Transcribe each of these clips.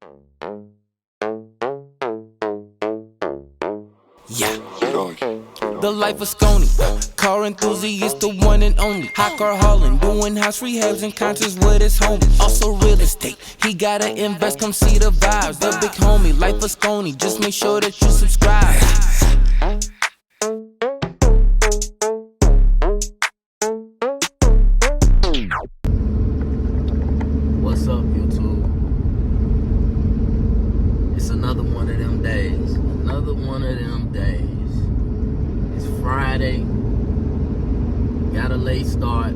Yeah. The life of Skonie, car enthusiast, the one and only. Hot car hauling, doing house rehabs and concerts with his homies. Also real estate, he gotta invest, come see the vibes. The big homie, life of Skonie, just make sure that you subscribe. What's up, YouTube? It's another one of them days. Another one of them days. It's Friday. Got a late start.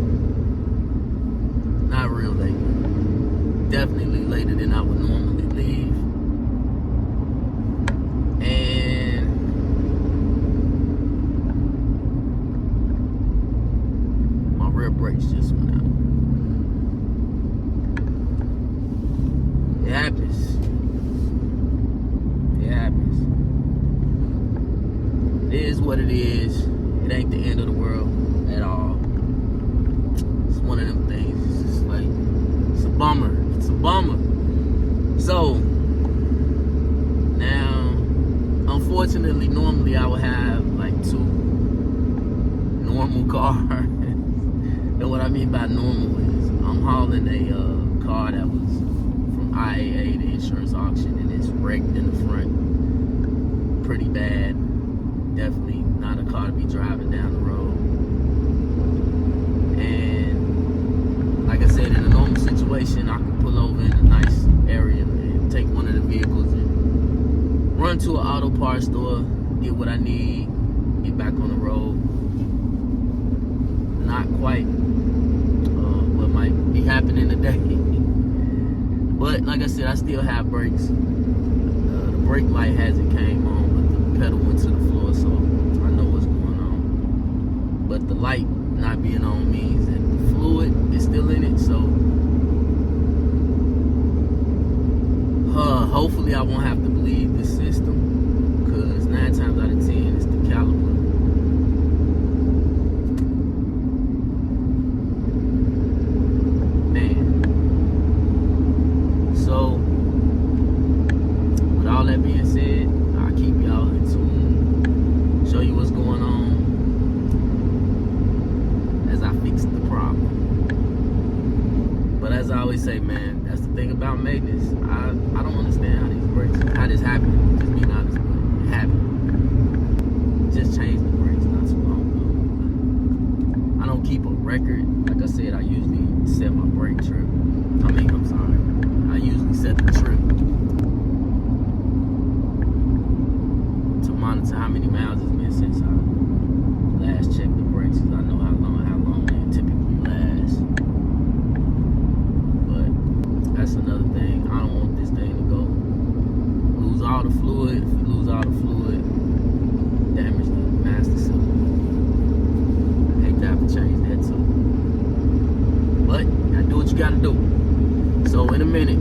Not real late. Definitely later than I would normally leave. And my rear brakes just went out. It happens. It happens. It is what it is. It ain't the end of the world at all. It's one of them things. It's just like, it's a bummer. It's a bummer. So, now, unfortunately, normally I would have like two normal cars. And what I mean by normal is I'm hauling a car that was from IAA, the insurance auction, and it's wrecked in the front pretty bad. Definitely not a car to be driving down the road. And like I said, in a normal situation, I could pull over in a nice area and take one of the vehicles and run to an auto parts store, get what I need, get back on the road. Not quite what might be happening today. But like I said, I still have brakes. The brake light hasn't came on, but the pedal went to the floor, so I know what's going on. But the light not being on means that the fluid is still in it, so hopefully I won't have to bleed this system, because 9 times out of 10 it's the caliper. Man. So with all that being said, I'll keep y'all in tune, show you what's going on as I fix the problem. But as I always say, man, that's the thing about maintenance. I don't understand how these brakes, how this happened. Just being honest, but it happened. Just changed the brakes not too long ago. I don't keep a record. Like I said, I usually set my brake trip. I'm sorry. I usually set the trip to monitor how many miles it's been since I last checked the brakes, because I know how long they typically last. But that's another thing. I don't want this thing to go lose all the fluid. If we lose all the fluid, damage the master cylinder. I hate to have to change that too. But you gotta do what you gotta do. So in a minute.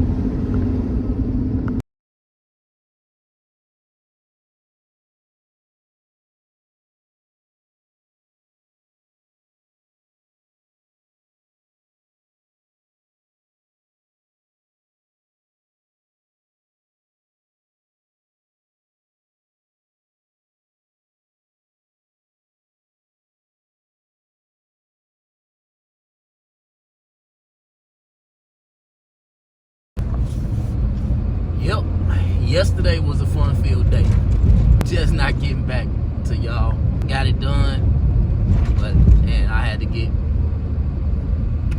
Yep, yesterday was a fun-filled day. Just not getting back to y'all. Got it done, and I had to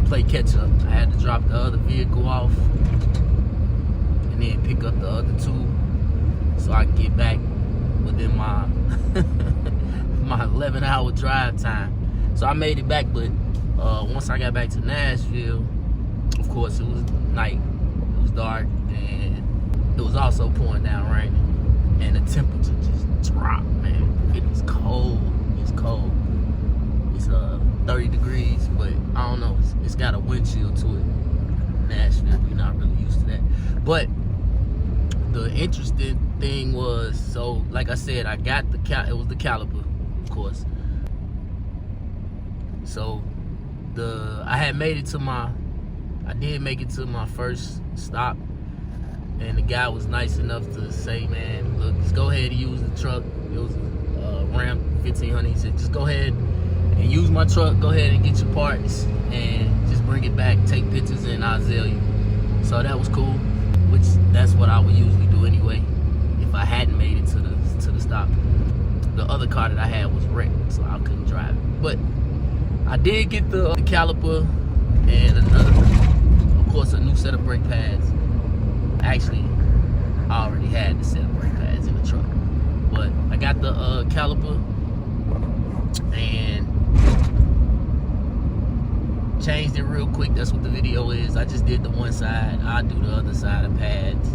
play catch up. I had to drop the other vehicle off and then pick up the other two so I can get back within my my 11-hour drive time. So I made it back, but once I got back to Nashville, of course it was night, it was dark, and it was also pouring down rain, and the temperature just dropped, man. It was cold. It's cold. It's 30 degrees, but I don't know. It's got a wind chill to it. Nashville, we're not really used to that. But the interesting thing was, so like I said, I got it was the caliper, of course. So I did make it to my first stop, And the guy was nice enough to say, man, look, just go ahead and use the truck. It was a Ram 1500. He said, just go ahead and use my truck. Go ahead and get your parts and just bring it back. Take pictures and I'll sell you. So that was cool, which that's what I would usually do anyway if I hadn't made it to the stop. The other car that I had was wrecked, so I couldn't drive it. But I did get the caliper and of course, a new set of brake pads. Actually, I already had the set of brake pads in the truck, but I got the caliper and changed it real quick. That's what the video is. I just did the one side. I'll do the other side of pads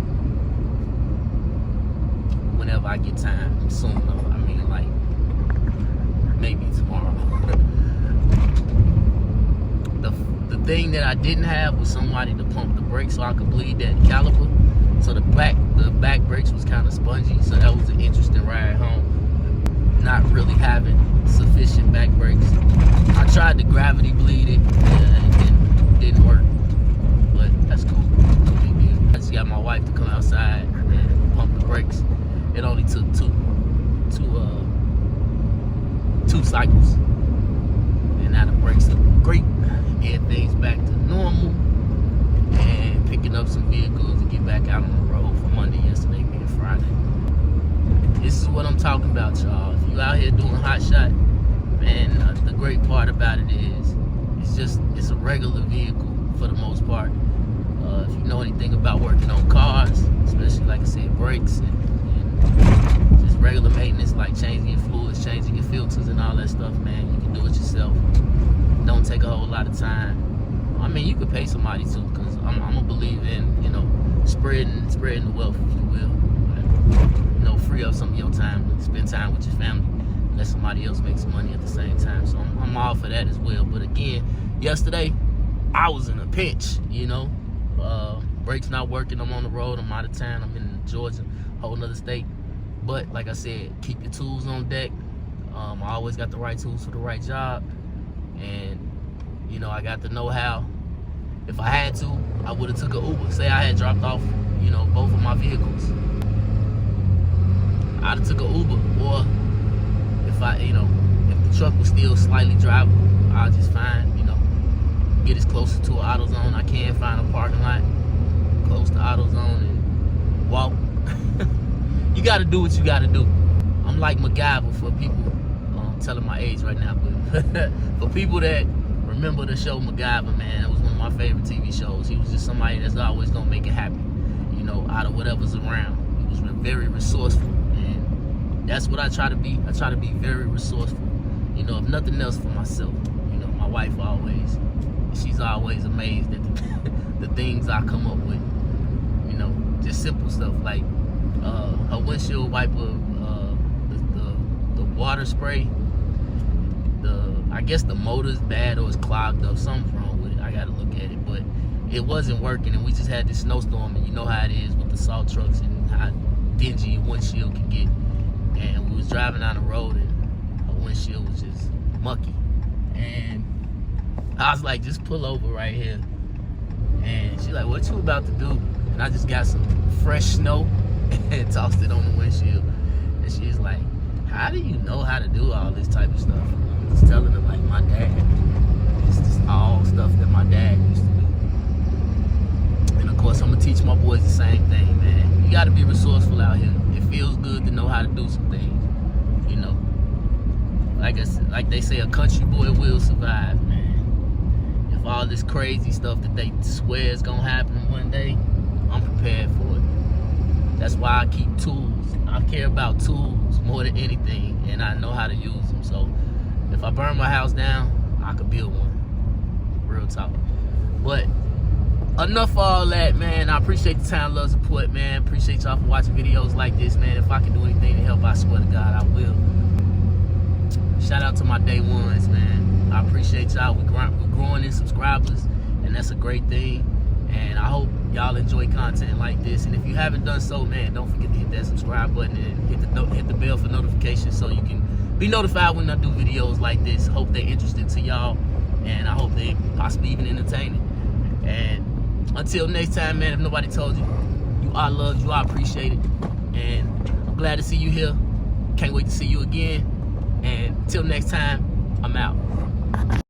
whenever I get time. Soon though. I mean, like maybe tomorrow. The thing that I didn't have was somebody to pump the brakes so I could bleed that caliper. So the back brakes was kind of spongy, so that was an interesting ride home. Not really having sufficient back brakes. I tried to gravity bleed it, and it didn't work. But that's cool. No big deal. I just got my wife to come outside and pump the brakes. It only took two cycles, and now the brakes look great. Everything's back to normal, and picking up some vehicles to get back out on the road for Monday, yesterday being Friday. This is what I'm talking about, y'all. If you out here doing hot shot, man, the great part about it is it's a regular vehicle for the most part. If you know anything about working on cars, especially like I said, brakes and just regular maintenance like changing your fluids, changing your filters and all that stuff, man, you can do it yourself. Don't take a whole lot of time. I mean, you could pay somebody too, because I'm a believer in, you know, spreading the wealth, if you will. But, you know, free up some of your time to spend time with your family. Let somebody else make some money at the same time. So I'm all for that as well. But again, yesterday I was in a pinch, you know. Brakes not working. I'm on the road. I'm out of town. I'm in Georgia, whole nother state. But like I said, keep your tools on deck. I always got the right tools for the right job. And, you know, I got the know-how. If I had to, I would have took an Uber. Say I had dropped off, you know, both of my vehicles. I'd have took an Uber. Or if the truck was still slightly drivable, I'll just find, you know, get as close to an AutoZone. I can find a parking lot close to AutoZone and walk. You got to do what you got to do. I'm like MacGyver for people. I'm telling my age right now, but for people that remember the show MacGyver, man, it was one of my favorite TV shows. He was just somebody that's always gonna make it happen, you know, out of whatever's around. He was very resourceful, and that's what I try to be. I try to be very resourceful, you know, if nothing else for myself. You know, my wife she's always amazed at the things I come up with, you know, just simple stuff like her windshield wiper, the water spray. I guess the motor's bad or it's clogged up. Something's wrong with it. I gotta look at it, but it wasn't working, and we just had this snowstorm, and you know how it is with the salt trucks and how dingy your windshield can get. And we was driving down the road, and her windshield was just mucky, and I was like, just pull over right here. And she's like, what you about to do? And I just got some fresh snow and tossed it on the windshield. And she's like, how do you know how to do all this type of stuff? I was telling her, like, my dad. It's just all stuff that my dad used to do. And of course, I'm gonna teach my boys the same thing, man. You gotta be resourceful out here. It feels good to know how to do some things, you know. Like they say, a country boy will survive, man. If all this crazy stuff that they swear is gonna happen one day, I'm prepared for it. That's why I keep tools. I care about tools more than anything, and I know how to use them. So if I burn my house down, I could build one. Real talk. But enough of all that, man. I appreciate the time, love, support, man. Appreciate y'all for watching videos like this, man. If I can do anything to help, I swear to God, I will. Shout out to my day ones, man. I appreciate y'all. We're growing in subscribers, and that's a great thing. And I hope y'all enjoy content like this. And if you haven't done so, man, don't forget to hit that subscribe button and hit the bell for notifications so you can be notified when I do videos like this. Hope they're interesting to y'all, and I hope they possibly even entertaining. And until next time, man, if nobody told you, you I love you. I appreciate it. And I'm glad to see you here. Can't wait to see you again. And until next time, I'm out.